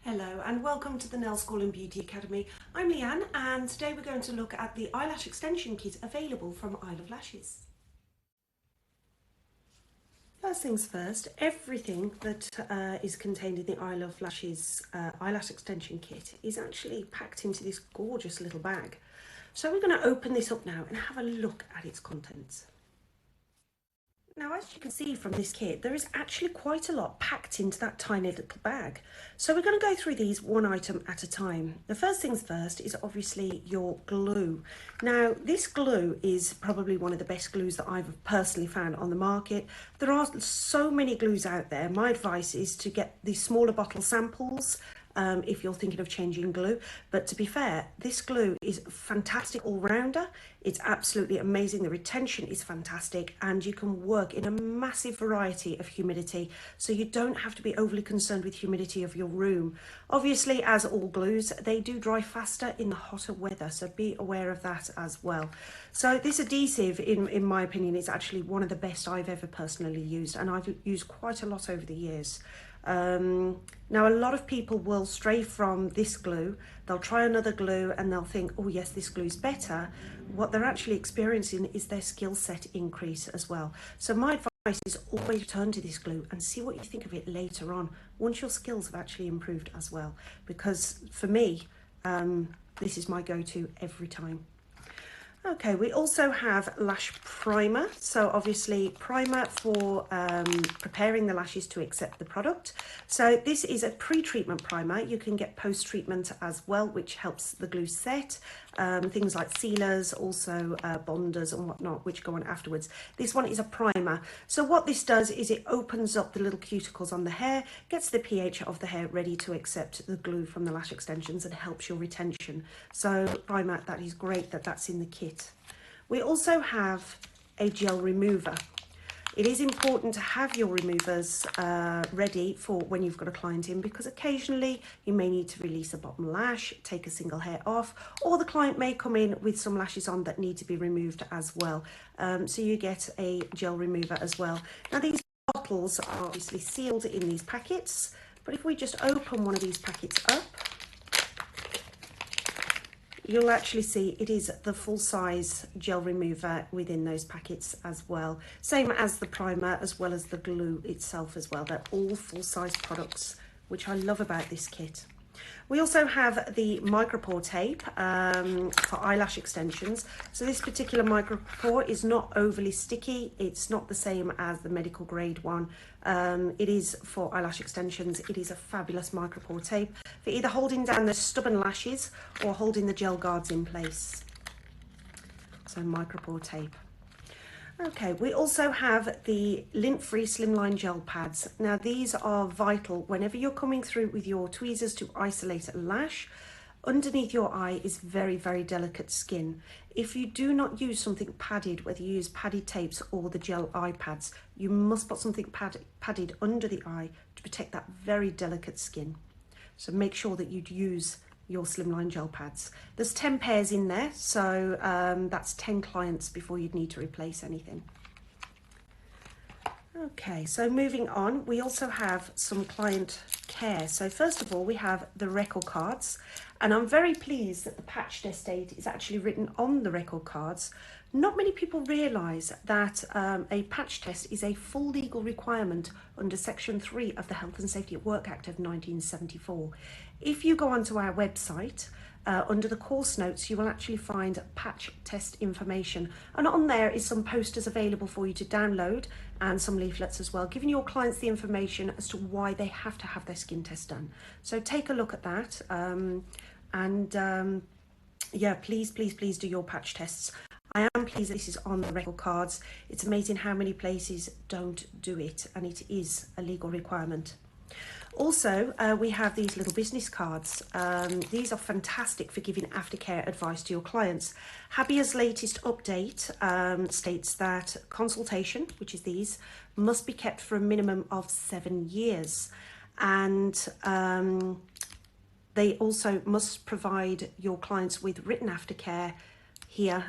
Hello and welcome to the Nail School and Beauty Academy. I'm Leanne and today we're going to look at the eyelash extension kit available from EyeLuvLashes. First things first, everything that is contained in the EyeLuvLashes eyelash extension kit is actually packed into this gorgeous little bag. So we're going to open this up now and have a look at its contents. Now, as you can see from this kit, there is actually quite a lot packed into that tiny little bag. So we're going to go through these one item at a time. The first things first is obviously your glue. Now, this glue is probably one of the best glues that I've personally found on the market. There are so many glues out there. My advice is to get the smaller bottle samples if you're thinking of changing glue. But to be fair, this glue is a fantastic all-rounder. It's absolutely amazing. The retention is fantastic and you can work in a massive variety of humidity, so you don't have to be overly concerned with humidity of your room. Obviously, as all glues, they do dry faster in the hotter weather, so be aware of that as well. So this adhesive, in my opinion, is actually one of the best I've ever personally used, and I've used quite a lot over the years. Now, a lot of people will stray from this glue. They'll try another glue and they'll think, oh yes, this glue's better. What they're actually experiencing is their skill set increase as well. So my advice is always return to this glue and see what you think of it later on, once your skills have actually improved as well. Because for me, this is my go-to every time. Okay, we also have lash primer. So obviously primer for preparing the lashes to accept the product. So this is a pre-treatment primer. You can get post-treatment as well, which helps the glue set. Things like sealers, also bonders and whatnot, which go on afterwards. This one is a primer. So what this does is it opens up the little cuticles on the hair, gets the pH of the hair ready to accept the glue from the lash extensions and helps your retention. So primer, that is great that that's in the kit. We also have a gel remover. It is important to have your removers ready for when you've got a client in, because occasionally you may need to release a bottom lash, take a single hair off, or the client may come in with some lashes on that need to be removed as well. So you get a gel remover as well. Now, these bottles are obviously sealed in these packets, but if we just open one of these packets up, you'll actually see it is the full-size gel remover within those packets as well. Same as the primer as well as the glue itself as well. They're all full-size products, which I love about this kit. We also have the micropore tape for eyelash extensions. So this particular micropore is not overly sticky. It's not the same as the medical grade one. It is for eyelash extensions. It is a fabulous micropore tape for either holding down the stubborn lashes or holding the gel guards in place. So micropore tape. Okay, we also have the lint-free slimline gel pads. Now, these are vital whenever you're coming through with your tweezers to isolate a lash. Underneath your eye is very, very delicate skin. If you do not use something padded, whether you use padded tapes or the gel eye pads, you must put something padded under the eye to protect that very delicate skin. So make sure that you'd use your slimline gel pads. There's 10 pairs in there, so that's 10 clients before you'd need to replace anything. Okay, so moving on, we also have some client care. So first of all, we have the record cards, and I'm very pleased that the patch test date is actually written on the record cards. Not many people realise that a patch test is a full legal requirement under Section 3 of the Health and Safety at Work Act of 1974. If you go onto our website, under the course notes, you will actually find patch test information, and on there is some posters available for you to download and some leaflets as well, giving your clients the information as to why they have to have their skin test done. So take a look at that, yeah, please do your patch tests. I am pleased that this is on the record cards. It's amazing how many places don't do it, and it is a legal requirement. Also, we have these little business cards. These are fantastic for giving aftercare advice to your clients. Habia's latest update states that consultation, which is these, must be kept for a minimum of 7 years. And they also must provide your clients with written aftercare here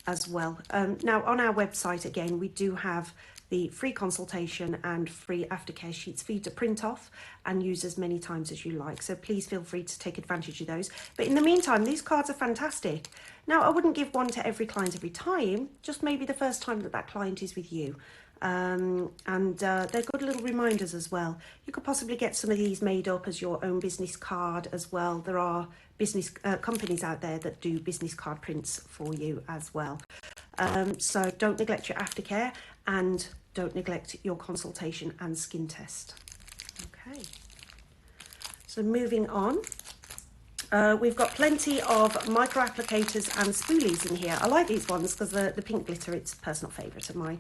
as well. Now, on our website, again, we do have the free consultation and free aftercare sheets for you to print off and use as many times as you like. So please feel free to take advantage of those. But in the meantime, these cards are fantastic. Now, I wouldn't give one to every client every time, just maybe the first time that that client is with you. They're good little reminders as well. You could possibly get some of these made up as your own business card as well. There are business companies out there that do business card prints for you as well. So don't neglect your aftercare and don't neglect your consultation and skin test. Okay, so moving on. We've got plenty of micro applicators and spoolies in here. I like these ones because the pink glitter, it's a personal favourite of mine.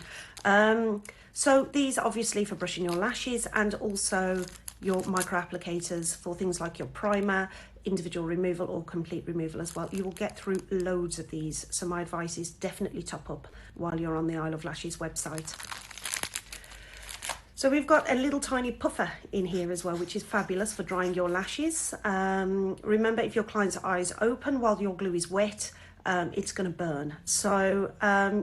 So these are obviously for brushing your lashes, and also your micro applicators for things like your primer, individual removal or complete removal as well. You will get through loads of these. So my advice is definitely top up while you're on the EyeLuvLashes website. So we've got a little tiny puffer in here as well, which is fabulous for drying your lashes. Remember, if your client's eyes open while your glue is wet, it's going to burn. So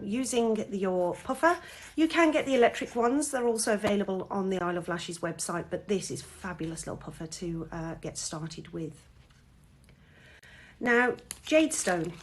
using your puffer, you can get the electric ones. They're also available on the EyeLuvLashes website, but this is fabulous little puffer to get started with. Now, jade stone.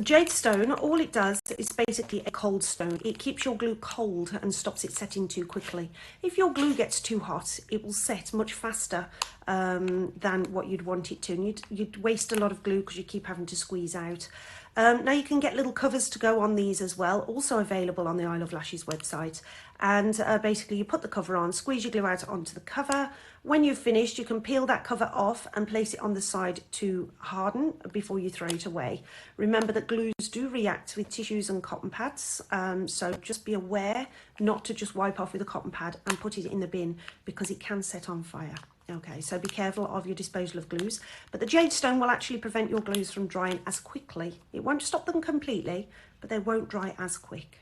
Jade stone, all it does is basically a cold stone. It keeps your glue cold and stops it setting too quickly. If your glue gets too hot, it will set much faster than what you'd want it to. And you'd waste a lot of glue because you keep having to squeeze out. Now you can get little covers to go on these as well, also available on the EyeLuvLashes website. And basically you put the cover on, squeeze your glue out onto the cover. When you've finished, you can peel that cover off and place it on the side to harden before you throw it away. Remember that glues do react with tissues and cotton pads, so just be aware not to just wipe off with a cotton pad and put it in the bin because it can set on fire. Okay, so be careful of your disposal of glues. But the jade stone will actually prevent your glues from drying as quickly. It won't stop them completely, but they won't dry as quick.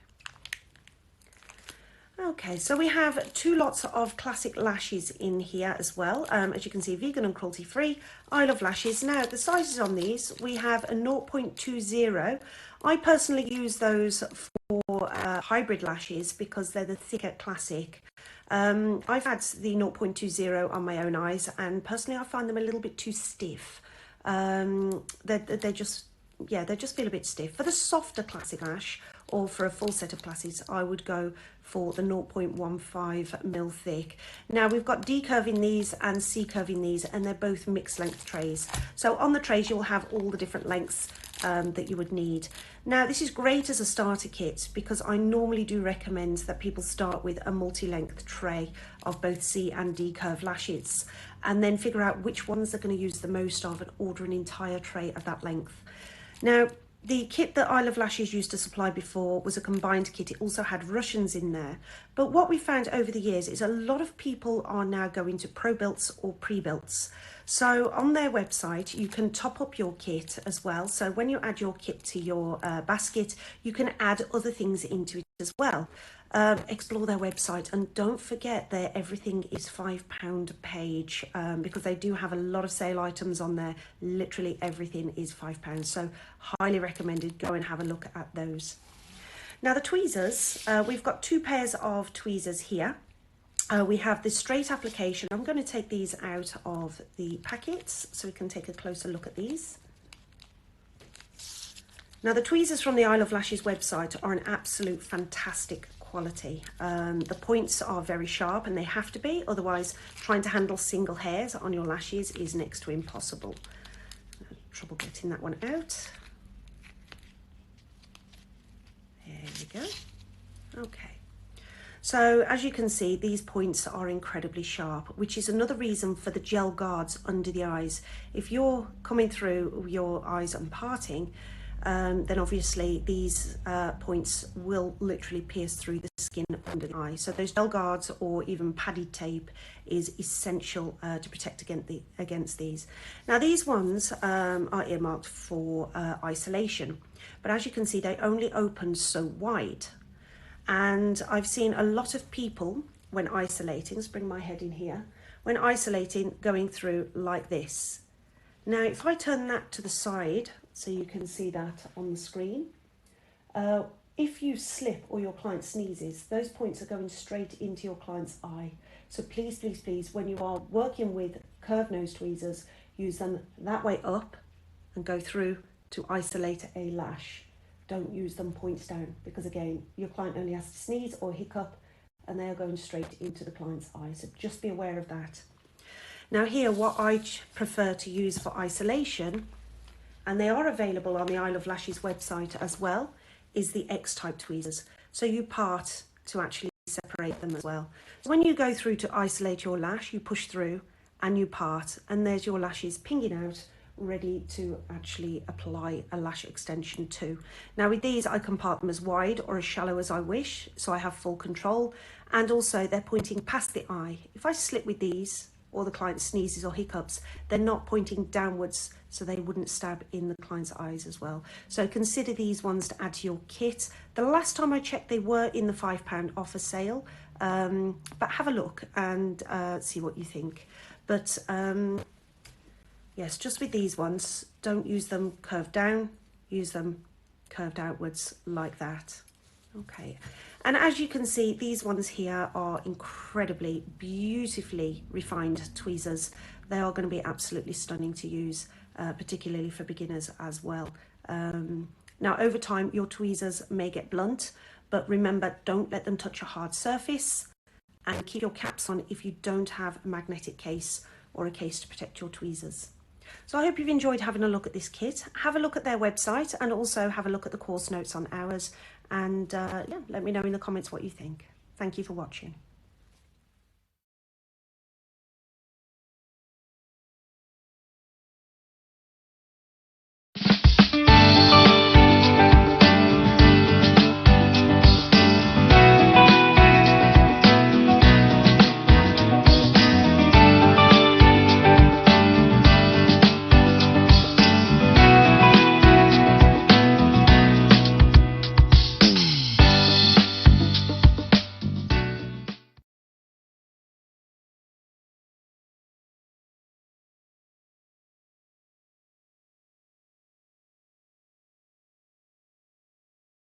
Okay, so we have two lots of classic lashes in here as well. As you can see, vegan and cruelty free, EyeLuvLashes. Now, the sizes on these, we have a 0.20. I personally use those for hybrid lashes because they're the thicker classic. I've had the 0.20 on my own eyes, and personally I find them a little bit too stiff. They just feel a bit stiff. For the softer classic lash, or for a full set of classes, I would go for the 0.15 mil thick. Now we've got D curve in these and C curve in these, and they're both mixed length trays. So on the trays you'll have all the different lengths that you would need. Now this is great as a starter kit because I normally do recommend that people start with a multi-length tray of both C and D curve lashes, and then figure out which ones they're going to use the most of and order an entire tray of that length. Now, the kit that EyeLuvLashes used to supply before was a combined kit. It also had Russians in there. But what we found over the years is a lot of people are now going to pro-builts or pre-builts. So on their website, you can top up your kit as well. So when you add your kit to your basket, you can add other things into it as well. Explore their website, and don't forget that everything is £5 a page because they do have a lot of sale items on there. Literally everything is £5, so highly recommended. Go and have a look at those. Now the tweezers, we've got two pairs of tweezers here. We have the straight application. I'm going to take these out of the packets so we can take a closer look at these. Now the tweezers from the EyeLuvLashes website are an absolute fantastic quality. The points are very sharp, and they have to be, otherwise trying to handle single hairs on your lashes is next to impossible. Trouble getting that one out. There we go. Okay. So as you can see, these points are incredibly sharp, which is another reason for the gel guards under the eyes. If you're coming through your eyes and parting, then obviously these points will literally pierce through the skin under the eye. So those gel guards or even padded tape is essential to protect against these. Now these ones are earmarked for isolation, but as you can see, they only open so wide. And I've seen a lot of people when isolating, let's bring my head in here, when isolating, going through like this. Now if I turn that to the side, so you can see that on the screen, if you slip or your client sneezes, those points are going straight into your client's eye. So please, please, please, when you are working with curved nose tweezers, use them that way up and go through to isolate a lash. Don't use them points down, because again, your client only has to sneeze or hiccup and they are going straight into the client's eye. So just be aware of that. Now here, what I prefer to use for isolation, and they are available on the EyeLuvLashes website as well, is the X-type tweezers. So you part to actually separate them as well. So when you go through to isolate your lash, you push through and you part, and there's your lashes pinging out, ready to actually apply a lash extension to. Now with these, I can part them as wide or as shallow as I wish, so I have full control, and also they're pointing past the eye. If I slip with these, or the client sneezes or hiccups, they're not pointing downwards, so they wouldn't stab in the client's eyes as well. So consider these ones to add to your kit. The last time I checked, they were in the £5 offer sale, but have a look and see what you think. But yes, just with these ones, don't use them curved down, use them curved outwards like that. Okay, and as you can see, these ones here are incredibly beautifully refined tweezers. They are going to be absolutely stunning to use, particularly for beginners as well. Now over time, your tweezers may get blunt, but remember, don't let them touch a hard surface, and keep your caps on if you don't have a magnetic case or a case to protect your tweezers. So I hope you've enjoyed having a look at this kit. Have a look at their website and also have a look at the course notes on ours. And yeah, let me know in the comments what you think. Thank you for watching.